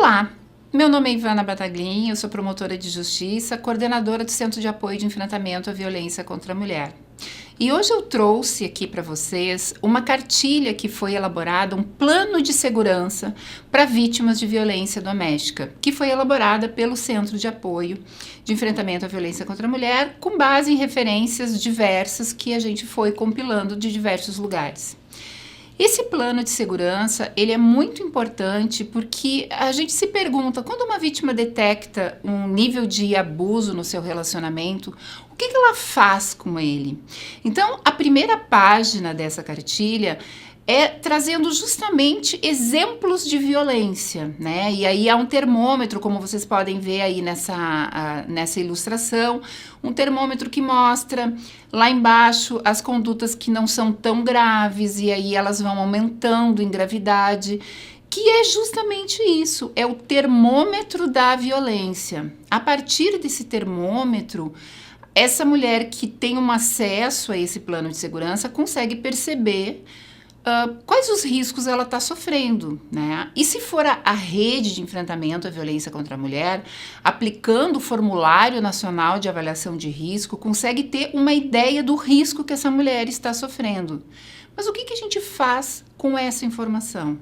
Olá, meu nome é Ivana Bataglin, eu sou promotora de justiça, coordenadora do Centro de Apoio de Enfrentamento à Violência contra a Mulher. E hoje eu trouxe aqui para vocês uma cartilha que foi elaborada, um plano de segurança para vítimas de violência doméstica, que foi elaborada pelo Centro de Apoio de Enfrentamento à Violência contra a Mulher, com base em referências diversas que a gente foi compilando de diversos lugares. Esse plano de segurança, ele é muito importante porque a gente se pergunta, quando uma vítima detecta um nível de abuso no seu relacionamento, o que ela faz com ele? Então, a primeira página dessa cartilha é trazendo justamente exemplos de violência, né? E aí há um termômetro, como vocês podem ver aí nessa ilustração, um termômetro que mostra lá embaixo as condutas que não são tão graves e aí elas vão aumentando em gravidade, que é justamente isso, é o termômetro da violência. A partir desse termômetro, essa mulher que tem um acesso a esse plano de segurança consegue perceber quais os riscos ela está sofrendo, né? E se for a rede de enfrentamento à violência contra a mulher, aplicando o Formulário Nacional de Avaliação de Risco, consegue ter uma ideia do risco que essa mulher está sofrendo. Mas o que a gente faz com essa informação?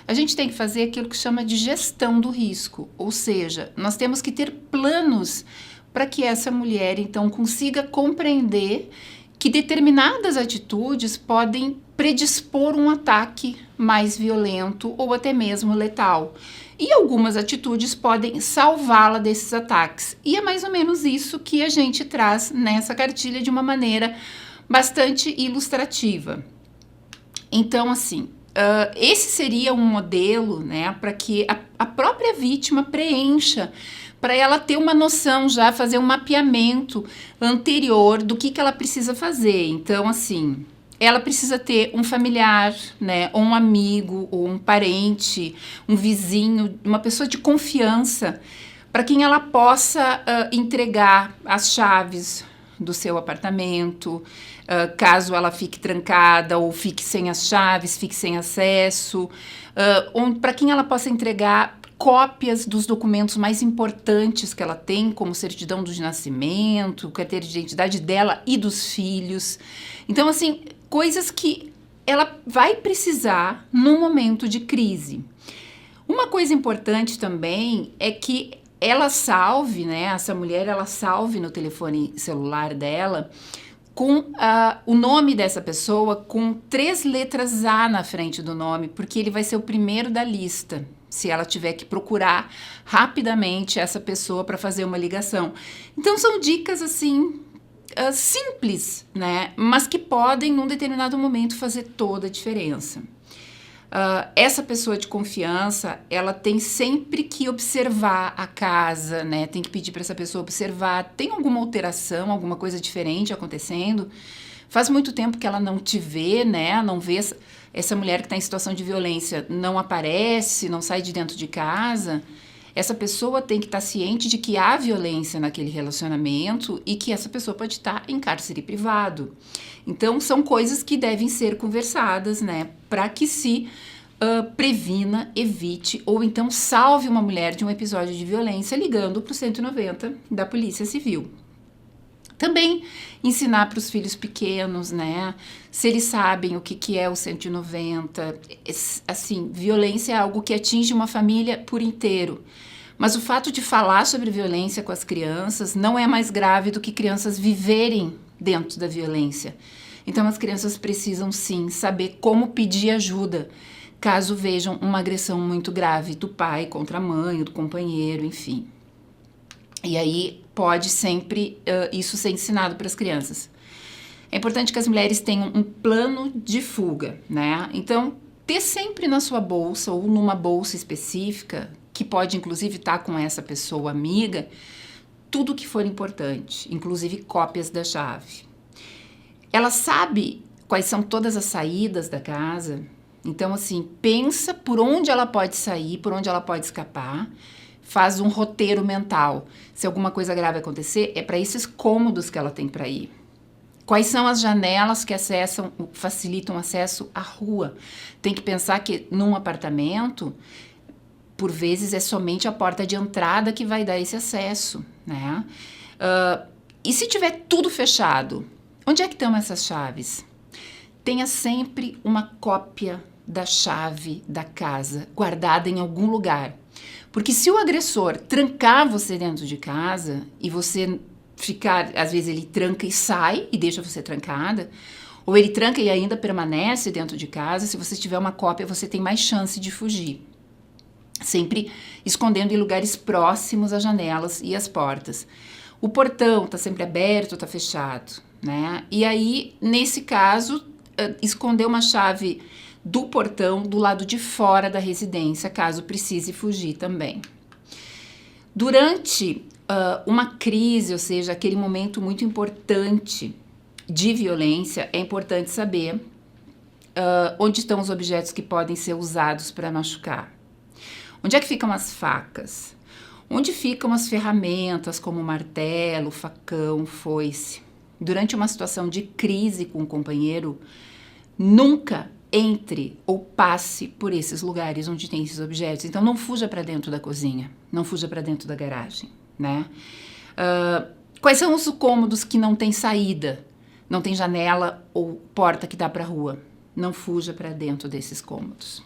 A gente tem que fazer aquilo que chama de gestão do risco, ou seja, nós temos que ter planos para que essa mulher, então, consiga compreender que determinadas atitudes podem predispor um ataque mais violento ou até mesmo letal. E algumas atitudes podem salvá-la desses ataques. E é mais ou menos isso que a gente traz nessa cartilha de uma maneira bastante ilustrativa. Então, assim, esse seria um modelo, né, para que a própria vítima preencha, para ela ter uma noção já, fazer um mapeamento anterior do que ela precisa fazer. Então, assim, ela precisa ter um familiar, né, ou um amigo, ou um parente, um vizinho, uma pessoa de confiança, para quem ela possa entregar as chaves do seu apartamento, caso ela fique trancada ou fique sem as chaves, fique sem acesso, para quem ela possa entregar cópias dos documentos mais importantes que ela tem, como certidão de nascimento, carteira de identidade dela e dos filhos. Então, assim, coisas que ela vai precisar no momento de crise. Uma coisa importante também é que ela salve, né, essa mulher, ela salve no telefone celular dela com o nome dessa pessoa com 3 letras A na frente do nome, porque ele vai ser o primeiro da lista, se ela tiver que procurar rapidamente essa pessoa para fazer uma ligação. Então, são dicas, assim, simples, né, mas que podem, num determinado momento, fazer toda a diferença. Essa pessoa de confiança, ela tem sempre que observar a casa, né? Tem que pedir para essa pessoa observar, tem alguma alteração, alguma coisa diferente acontecendo? Faz muito tempo que ela não te vê, né? Não vê essa mulher que está em situação de violência, não aparece, não sai de dentro de casa. Essa pessoa tem que estar ciente de que há violência naquele relacionamento e que essa pessoa pode estar em cárcere privado. Então, são coisas que devem ser conversadas, né, para que se previna, evite ou então salve uma mulher de um episódio de violência ligando para o 190 da Polícia Civil. Também ensinar para os filhos pequenos, né, se eles sabem o que é o 190, assim, violência é algo que atinge uma família por inteiro. Mas o fato de falar sobre violência com as crianças não é mais grave do que crianças viverem dentro da violência. Então as crianças precisam sim saber como pedir ajuda, caso vejam uma agressão muito grave do pai contra a mãe, do companheiro, enfim. E aí pode sempre isso ser ensinado para as crianças. É importante que as mulheres tenham um plano de fuga, né? Então, ter sempre na sua bolsa ou numa bolsa específica, que pode inclusive estar com essa pessoa amiga, tudo que for importante, inclusive cópias da chave. Ela sabe quais são todas as saídas da casa, então assim, pensa por onde ela pode sair, por onde ela pode escapar, faz um roteiro mental. Se alguma coisa grave acontecer, é para esses cômodos que ela tem para ir. Quais são as janelas que facilitam acesso à rua? Tem que pensar que num apartamento por vezes é somente a porta de entrada que vai dar esse acesso, né? E se tiver tudo fechado, onde é que estão essas chaves? Tenha sempre uma cópia da chave da casa guardada em algum lugar. Porque se o agressor trancar você dentro de casa e você ficar, às vezes ele tranca e sai e deixa você trancada, ou ele tranca e ainda permanece dentro de casa, se você tiver uma cópia, você tem mais chance de fugir. Sempre escondendo em lugares próximos às janelas e às portas. O portão está sempre aberto, está fechado, né? E aí, nesse caso, esconder uma chave do portão do lado de fora da residência, caso precise fugir também. Durante uma crise, ou seja, aquele momento muito importante de violência, é importante saber onde estão os objetos que podem ser usados para machucar. Onde é que ficam as facas? Onde ficam as ferramentas como martelo, facão, foice? Durante uma situação de crise com o companheiro, nunca entre ou passe por esses lugares onde tem esses objetos. Então, não fuja para dentro da cozinha, não fuja para dentro da garagem, né? Quais são os cômodos que não tem saída? Não tem janela ou porta que dá para a rua? Não fuja para dentro desses cômodos.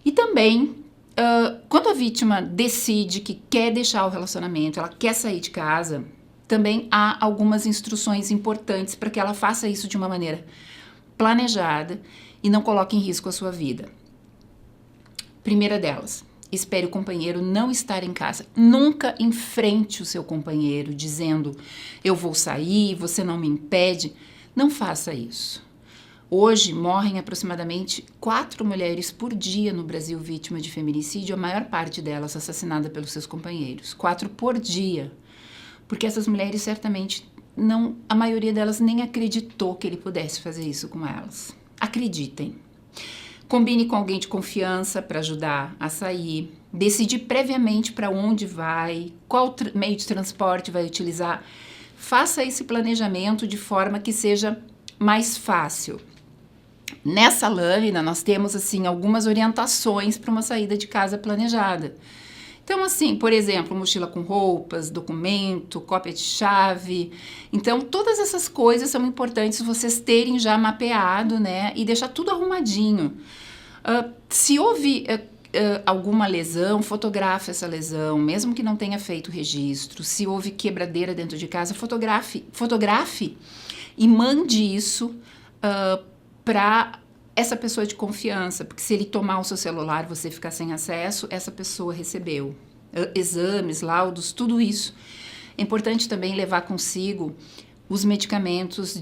E também, quando a vítima decide que quer deixar o relacionamento, ela quer sair de casa, também há algumas instruções importantes para que ela faça isso de uma maneira planejada e não coloque em risco a sua vida. Primeira delas, espere o companheiro não estar em casa. Nunca enfrente o seu companheiro dizendo, eu vou sair, você não me impede. Não faça isso. Hoje morrem aproximadamente 4 mulheres por dia no Brasil vítima de feminicídio, a maior parte delas assassinada pelos seus companheiros. 4 por dia. Porque essas mulheres certamente não, a maioria delas nem acreditou que ele pudesse fazer isso com elas. Acreditem. Combine com alguém de confiança para ajudar a sair. Decide previamente para onde vai, qual meio de transporte vai utilizar. Faça esse planejamento de forma que seja mais fácil. Nessa lâmina, nós temos assim algumas orientações para uma saída de casa planejada. Então, assim, por exemplo, mochila com roupas, documento, cópia de chave. Então, todas essas coisas são importantes vocês terem já mapeado, né? E deixar tudo arrumadinho. Se houve alguma lesão, fotografe essa lesão, mesmo que não tenha feito registro. Se houve quebradeira dentro de casa, fotografe e mande isso para essa pessoa de confiança, porque se ele tomar o seu celular, você ficar sem acesso, essa pessoa recebeu. Exames, laudos, tudo isso. É importante também levar consigo os medicamentos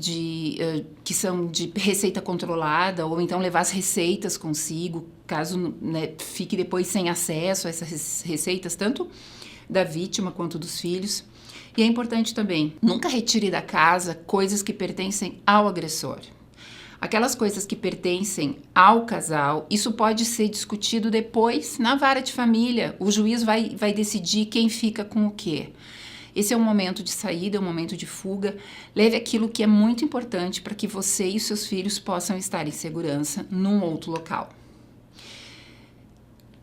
que são de receita controlada, ou então levar as receitas consigo, caso fique depois sem acesso a essas receitas, tanto da vítima quanto dos filhos. E é importante também, nunca retire da casa coisas que pertencem ao agressor. Aquelas coisas que pertencem ao casal, isso pode ser discutido depois na vara de família. O juiz vai decidir quem fica com o quê. Esse é um momento de saída, é um momento de fuga. Leve aquilo que é muito importante para que você e seus filhos possam estar em segurança num outro local.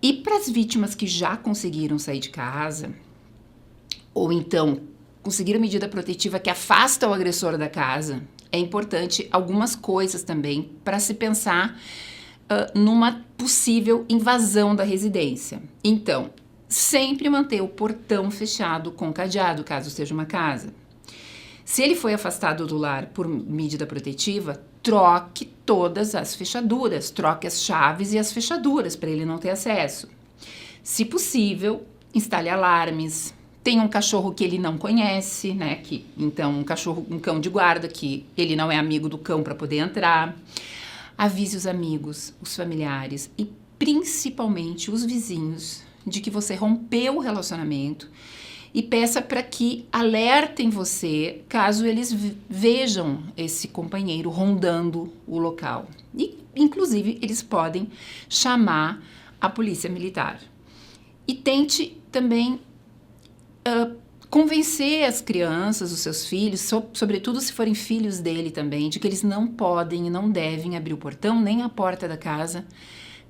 E para as vítimas que já conseguiram sair de casa, ou então conseguiram medida protetiva que afasta o agressor da casa, é importante algumas coisas também para se pensar numa possível invasão da residência. Então, sempre manter o portão fechado com cadeado, caso seja uma casa. Se ele foi afastado do lar por medida protetiva, troque todas as fechaduras, troque as chaves e as fechaduras para ele não ter acesso. Se possível, instale alarmes. Tem um cachorro que ele não conhece, né? Então, um cão de guarda, que ele não é amigo do cão para poder entrar. Avise os amigos, os familiares e principalmente os vizinhos de que você rompeu o relacionamento e peça para que alertem você caso eles vejam esse companheiro rondando o local. E, inclusive, eles podem chamar a polícia militar. E tente também convencer as crianças, os seus filhos, sobretudo se forem filhos dele também, de que eles não podem e não devem abrir o portão nem a porta da casa,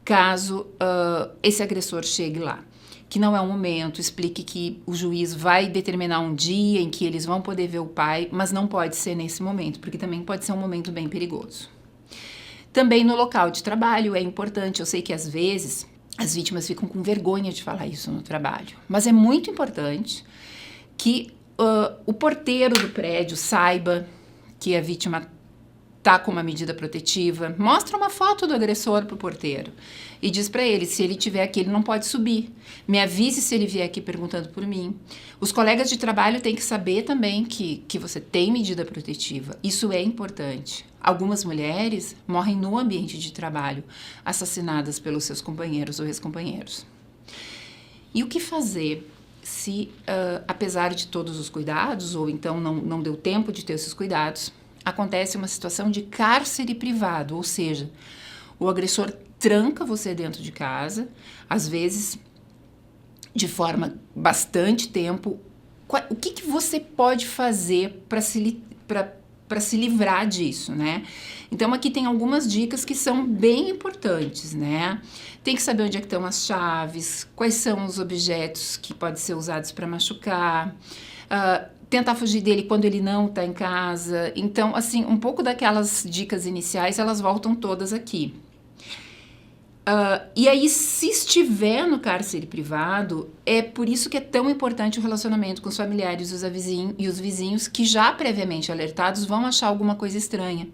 caso esse agressor chegue lá. Que não é o momento, explique que o juiz vai determinar um dia em que eles vão poder ver o pai, mas não pode ser nesse momento, porque também pode ser um momento bem perigoso. Também no local de trabalho é importante, eu sei que às vezes as vítimas ficam com vergonha de falar isso no trabalho, mas é muito importante que o porteiro do prédio saiba que a vítima está com uma medida protetiva, mostra uma foto do agressor para o porteiro e diz para ele, se ele estiver aqui, ele não pode subir. Me avise se ele vier aqui perguntando por mim. Os colegas de trabalho têm que saber também que você tem medida protetiva. Isso é importante. Algumas mulheres morrem no ambiente de trabalho, assassinadas pelos seus companheiros ou ex-companheiros. E o que fazer se, apesar de todos os cuidados, ou então não deu tempo de ter esses cuidados, acontece uma situação de cárcere privado, ou seja, o agressor tranca você dentro de casa, às vezes de forma bastante tempo. O que você pode fazer para se livrar disso, né? Então aqui tem algumas dicas que são bem importantes, né? Tem que saber onde é que estão as chaves, quais são os objetos que podem ser usados para machucar, tentar fugir dele quando ele não está em casa. Então, assim, um pouco daquelas dicas iniciais, elas voltam todas aqui. E aí, se estiver no cárcere privado, é por isso que é tão importante o relacionamento com os familiares e os vizinhos que já previamente alertados vão achar alguma coisa estranha.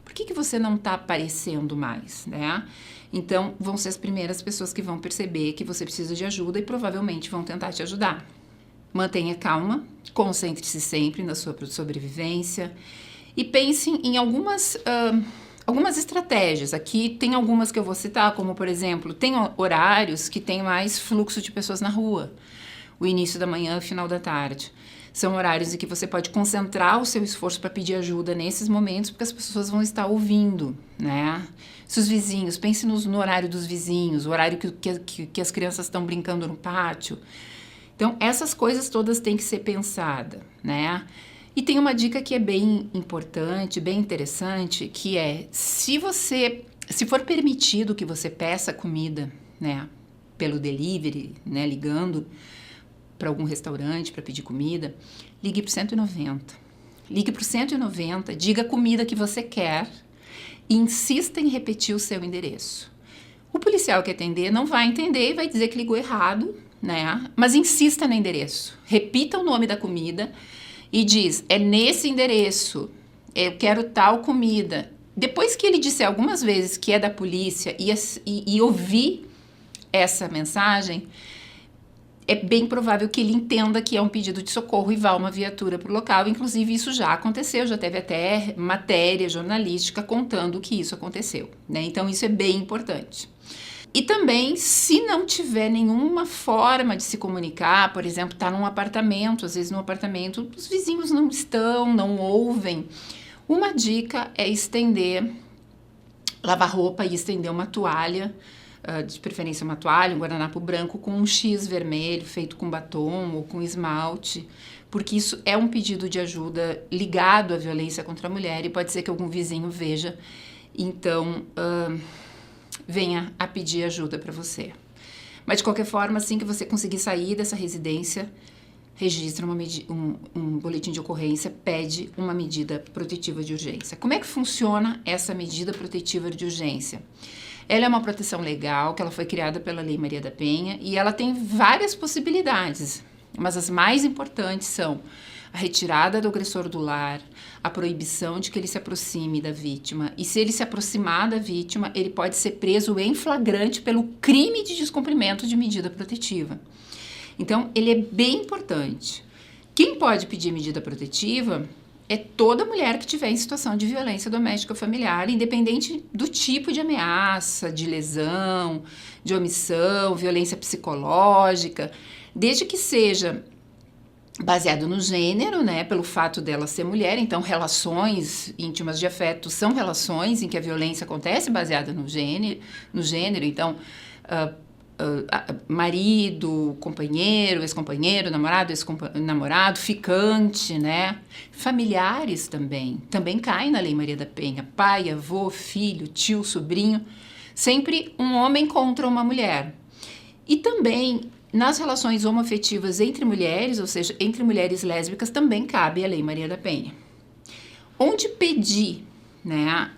Por que você não está aparecendo mais, né? Então, vão ser as primeiras pessoas que vão perceber que você precisa de ajuda e provavelmente vão tentar te ajudar. Mantenha calma, concentre-se sempre na sua sobrevivência e pense em algumas estratégias. Aqui tem algumas que eu vou citar, como por exemplo, tem horários que tem mais fluxo de pessoas na rua. O início da manhã e o final da tarde. São horários em que você pode concentrar o seu esforço para pedir ajuda nesses momentos, porque as pessoas vão estar ouvindo, né? Se os vizinhos, pense no horário dos vizinhos, o horário que as crianças estão brincando no pátio. Então, essas coisas todas têm que ser pensadas, né? E tem uma dica que é bem importante, bem interessante, que é, se for permitido que você peça comida, né, pelo delivery, né, ligando para algum restaurante para pedir comida, ligue para o 190. Ligue para o 190, diga a comida que você quer e insista em repetir o seu endereço. O policial que atender não vai entender e vai dizer que ligou errado, né? Mas insista no endereço, repita o nome da comida e diz, é nesse endereço, eu quero tal comida. Depois que ele disser algumas vezes que é da polícia e ouvir essa mensagem, é bem provável que ele entenda que é um pedido de socorro e vá uma viatura para o local. Inclusive, isso já aconteceu, já teve até matéria jornalística contando que isso aconteceu, né? Então, isso é bem importante. E também, se não tiver nenhuma forma de se comunicar, por exemplo, está num apartamento, às vezes no apartamento os vizinhos não estão, não ouvem, uma dica é lavar roupa e estender uma toalha, de preferência uma toalha, um guardanapo branco com um X vermelho feito com batom ou com esmalte, porque isso é um pedido de ajuda ligado à violência contra a mulher e pode ser que algum vizinho veja, então venha a pedir ajuda para você. Mas de qualquer forma, assim que você conseguir sair dessa residência, registra um boletim de ocorrência, pede uma medida protetiva de urgência. Como é que funciona essa medida protetiva de urgência? Ela é uma proteção legal, que ela foi criada pela Lei Maria da Penha, e ela tem várias possibilidades, mas as mais importantes são a retirada do agressor do lar, a proibição de que ele se aproxime da vítima, e se ele se aproximar da vítima, ele pode ser preso em flagrante pelo crime de descumprimento de medida protetiva. Então, ele é bem importante. Quem pode pedir medida protetiva é toda mulher que estiver em situação de violência doméstica ou familiar, independente do tipo de ameaça, de lesão, de omissão, violência psicológica, desde que seja baseado no gênero, né, pelo fato dela ser mulher. Então, relações íntimas de afeto são relações em que a violência acontece baseada no gênero. Então, marido, companheiro, ex-companheiro, namorado, ex-namorado, ficante, né? Familiares também caem na Lei Maria da Penha. Pai, avô, filho, tio, sobrinho, sempre um homem contra uma mulher. E também nas relações homoafetivas entre mulheres, ou seja, entre mulheres lésbicas, também cabe a Lei Maria da Penha. Onde pedir, né,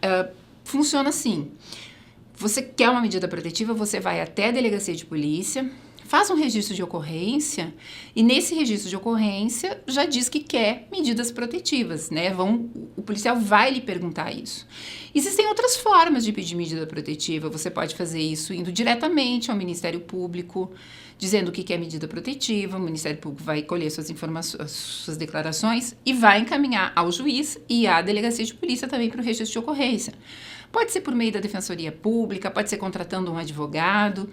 funciona assim. Você quer uma medida protetiva, você vai até a delegacia de polícia, faz um registro de ocorrência e nesse registro de ocorrência já diz que quer medidas protetivas, né? O policial vai lhe perguntar isso. Existem outras formas de pedir medida protetiva. Você pode fazer isso indo diretamente ao Ministério Público, dizendo o que é medida protetiva. O Ministério Público vai colher suas informações, suas declarações e vai encaminhar ao juiz e à delegacia de polícia também para o registro de ocorrência. Pode ser por meio da Defensoria Pública, pode ser contratando um advogado,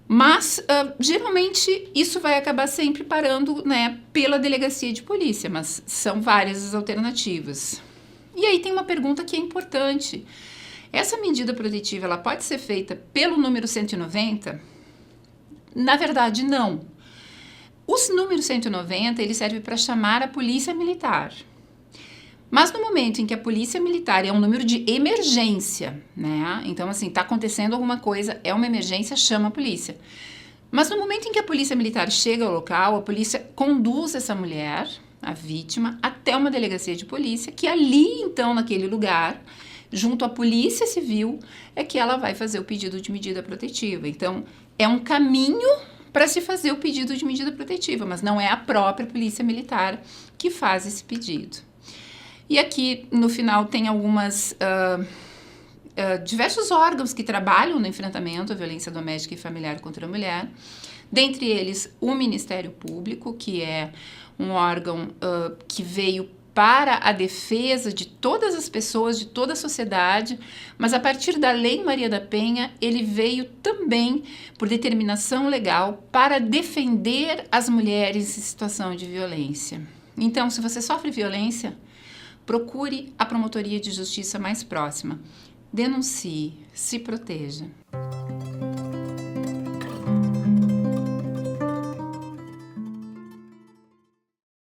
mas geralmente isso vai acabar sempre parando, né, pela delegacia de polícia, mas são várias as alternativas. E aí tem uma pergunta que é importante. Essa medida protetiva, ela pode ser feita pelo número 190? Na verdade, não. O número 190, ele serve para chamar a polícia militar. Mas no momento em que a polícia militar é um número de emergência, né? Então, assim, tá acontecendo alguma coisa, é uma emergência, chama a polícia. Mas no momento em que a polícia militar chega ao local, a polícia conduz essa mulher, a vítima, até uma delegacia de polícia, que ali, então, naquele lugar, junto à polícia civil, é que ela vai fazer o pedido de medida protetiva. Então, é um caminho para se fazer o pedido de medida protetiva, mas não é a própria polícia militar que faz esse pedido. E aqui, no final, tem diversos órgãos que trabalham no enfrentamento à violência doméstica e familiar contra a mulher. Dentre eles, o Ministério Público, que é um órgão que veio para a defesa de todas as pessoas, de toda a sociedade, mas a partir da Lei Maria da Penha, ele veio também, por determinação legal, para defender as mulheres em situação de violência. Então, se você sofre violência, procure a promotoria de justiça mais próxima. Denuncie, se proteja.